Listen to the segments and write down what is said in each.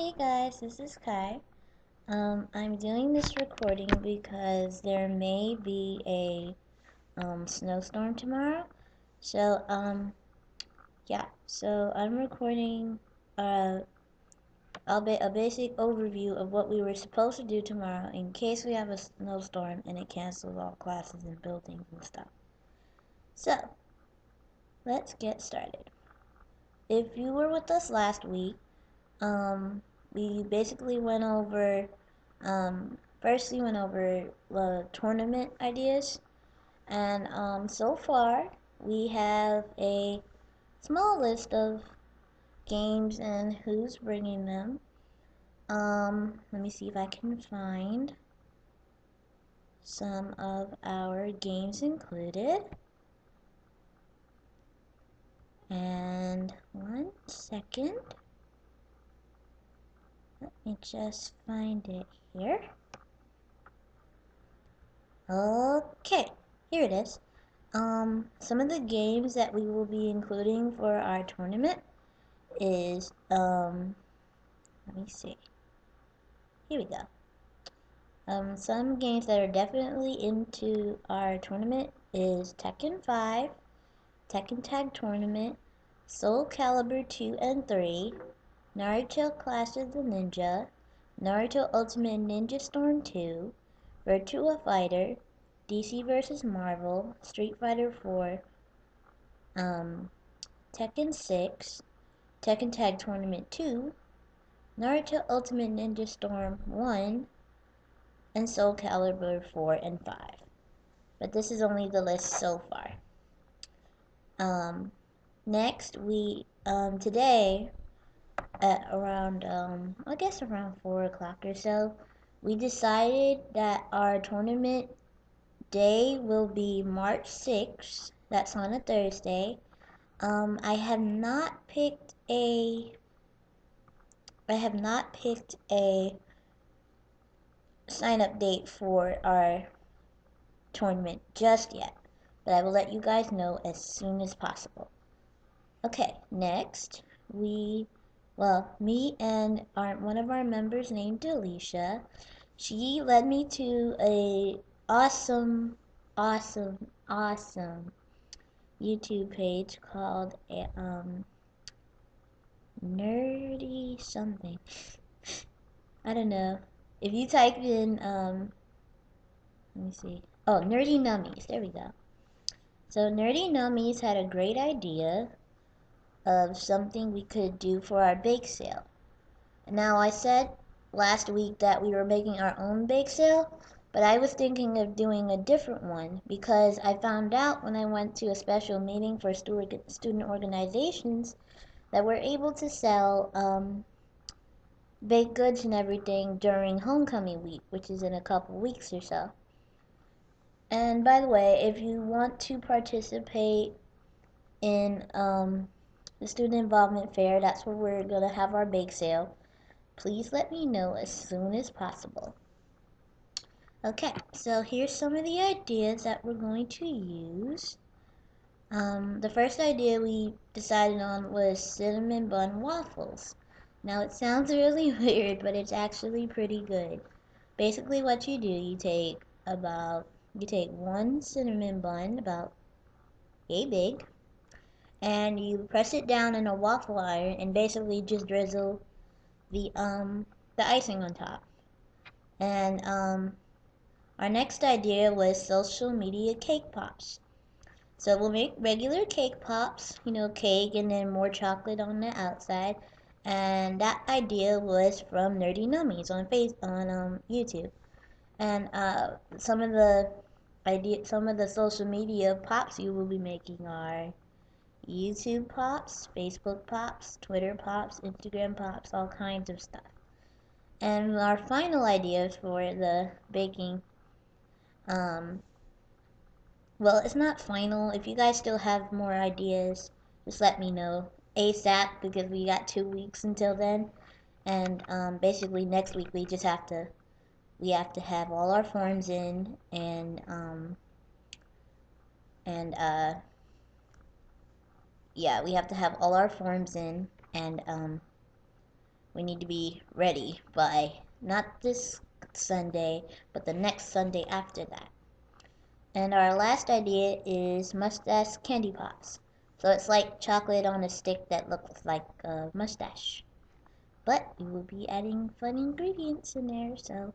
Hey guys, this is Kai. I'm doing this recording because there may be a snowstorm tomorrow. So yeah. So I'm recording a basic overview of what we were supposed to do tomorrow in case we have a snowstorm and it cancels all classes and buildings and stuff. So let's get started. If you were with us last week, we basically went over first we went over the tournament ideas, and so far we have a small list of games and who's bringing them. Let me see if I can find some of our games included. And 1 second. Let me just find it here. Okay, here it is. Some of the games that we will be including for our tournament is, let me see. Here we go. Some games that are definitely into our tournament is Tekken 5, Tekken Tag Tournament, Soul Calibur 2 and 3, Naruto Clash of the Ninja, Naruto Ultimate Ninja Storm 2, Virtua Fighter, DC vs. Marvel, Street Fighter 4, Tekken 6, Tekken Tag Tournament 2, Naruto Ultimate Ninja Storm 1, and Soul Calibur 4 and 5. But this is only the list so far. Next, today, at around, I guess around 4 o'clock or so, we decided that our tournament day will be March 6th. That's on a Thursday. I have not picked a sign-up date for our tournament just yet, but I will let you guys know as soon as possible. Okay, next me and one of our members named Delisha, she led me to a awesome YouTube page called Nerdy something. I don't know. If you type in let me see. Oh, Nerdy Nummies. There we go. So Nerdy Nummies had a great idea of something we could do for our bake sale. Now, I said last week that we were making our own bake sale, but I was thinking of doing a different one because I found out when I went to a special meeting for student organizations that we're able to sell baked goods and everything during homecoming week, which is in a couple weeks or so. And by the way, if you want to participate in the student involvement fair, that's where we're going to have our bake sale, please let me know as soon as possible. Okay, so here's some of the ideas that we're going to use. The first idea we decided on was cinnamon bun waffles. Now it sounds really weird, but it's actually pretty good. Basically what you do, you take one cinnamon bun, about yay big, and you press it down in a waffle iron and basically just drizzle the icing on top. And our next idea was social media cake pops. So we'll make regular cake pops, cake and then more chocolate on the outside. And that idea was from Nerdy Nummies on YouTube. And some of the social media pops you will be making are YouTube pops, Facebook pops, Twitter pops, Instagram pops, all kinds of stuff. And our final ideas for the baking, well, it's not final. If you guys still have more ideas, just let me know ASAP because we got 2 weeks until then. And basically next week we have to have all our forms in, and yeah, we have to have all our forms in, and we need to be ready by not this Sunday, but the next Sunday after that. And our last idea is mustache candy pops. So it's like chocolate on a stick that looks like a mustache. But we will be adding fun ingredients in there, so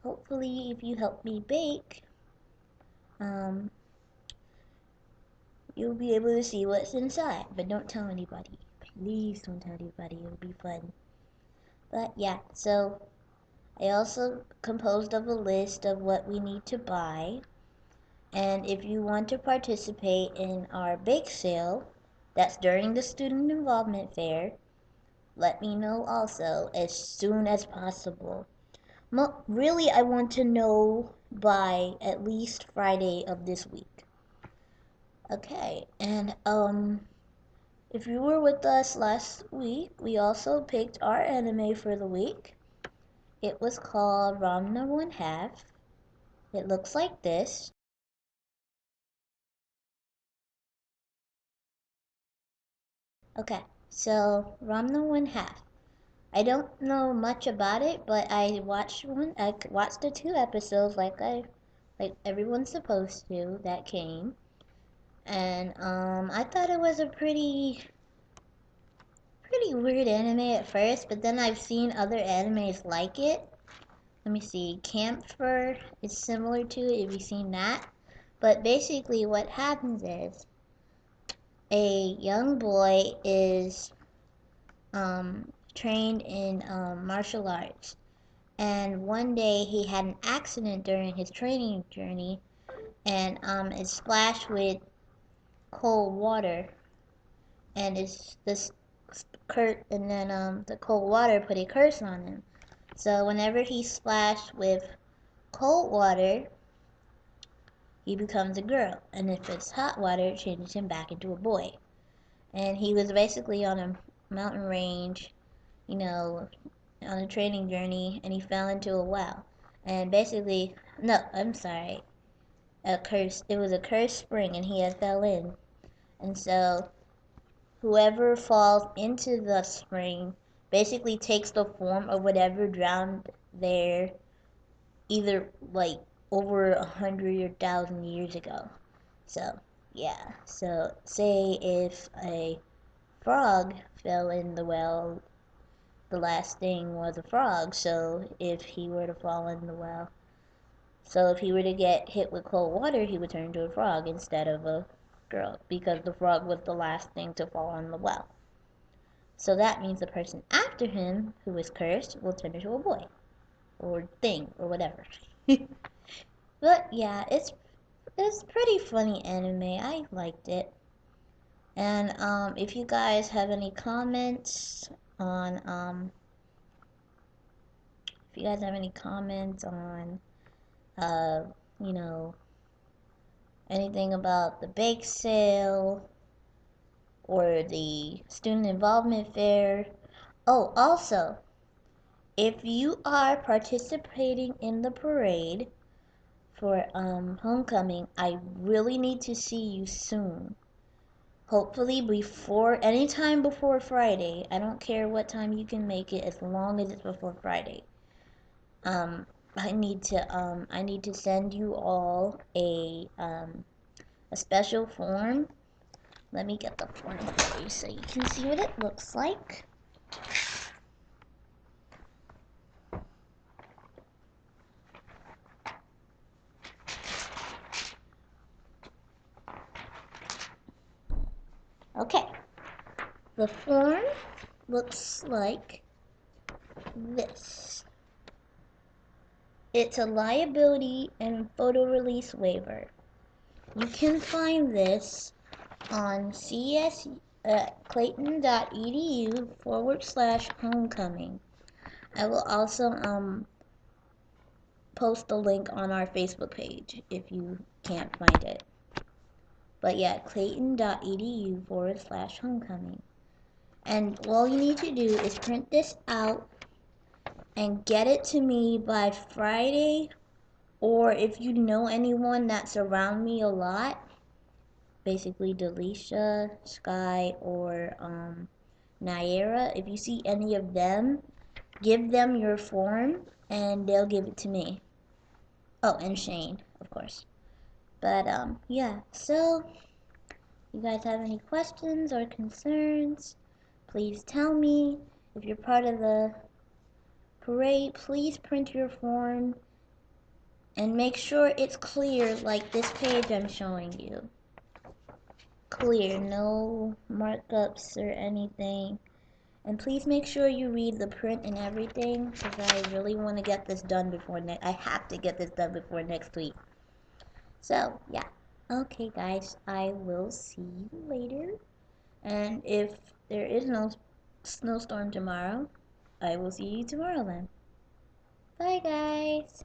hopefully if you help me bake, um, you'll be able to see what's inside. But don't tell anybody. Please don't tell anybody, it'll be fun. But yeah, so I also composed of a list of what we need to buy. And if you want to participate in our bake sale, that's during the student involvement fair, let me know also as soon as possible. Really, I want to know by at least Friday of this week. Okay, and if you were with us last week, we also picked our anime for the week. It was called Ramna One Half. It looks like this. Okay, so Ramna One Half. I don't know much about it, but I watched one. I watched the 2 episodes like everyone's supposed to that came, and I thought it was a pretty weird anime at first, but then I've seen other animes like it. Let me see, Kampher is similar to it. Have you seen that? But basically, what happens is a young boy is trained in martial arts. And one day he had an accident during his training journey, and it splashed with cold water, and it's this and then the cold water put a curse on him. So whenever he splashed with cold water, he becomes a girl, and if it's hot water, it changes him back into a boy. And he was basically on a mountain range, you know, on a training journey, and he fell into a well. And basically, no, I'm sorry, a curse. It was a cursed spring, and he had fell in. And so, whoever falls into the spring basically takes the form of whatever drowned there, either like over 100 or 1,000 years ago. So, yeah. So, say if a frog fell in the well, the last thing was a frog. So, if he were to fall in the well, so if he were to get hit with cold water, he would turn into a frog instead of a girl, because the frog was the last thing to fall in the well. So that means the person after him, who is cursed, will turn into a boy, or thing, or whatever. But yeah, it's pretty funny anime. I liked it. And if you guys have any comments on if you guys have any comments on uh, you know, anything about the bake sale or the student involvement fair. Oh, also, if you are participating in the parade for homecoming, I really need to see you soon. Hopefully anytime before Friday. I don't care what time you can make it, as long as it's before Friday. Um, I need to send you all a special form. Let me get the form for you so you can see what it looks like. Okay, the form looks like this. It's a liability and photo release waiver. You can find this on Clayton.edu/homecoming. I will also post a link on our Facebook page if you can't find it. But yeah, Clayton.edu/homecoming. And all you need to do is print this out and get it to me by Friday, or if you know anyone that's around me a lot, basically Delisha, Sky, or Naira, if you see any of them give them your form and they'll give it to me. Oh, and Shane, of course. But yeah, so you guys have any questions or concerns, please tell me. If you're part of the parade, please print your form and make sure it's clear like this page I'm showing you. Clear, no markups or anything. And please make sure you read the print and everything, because I really want to get this done before I have to get this done before next week. So, yeah. Okay, guys, I will see you later. And if there is no snowstorm tomorrow, I will see you tomorrow then. Bye, guys.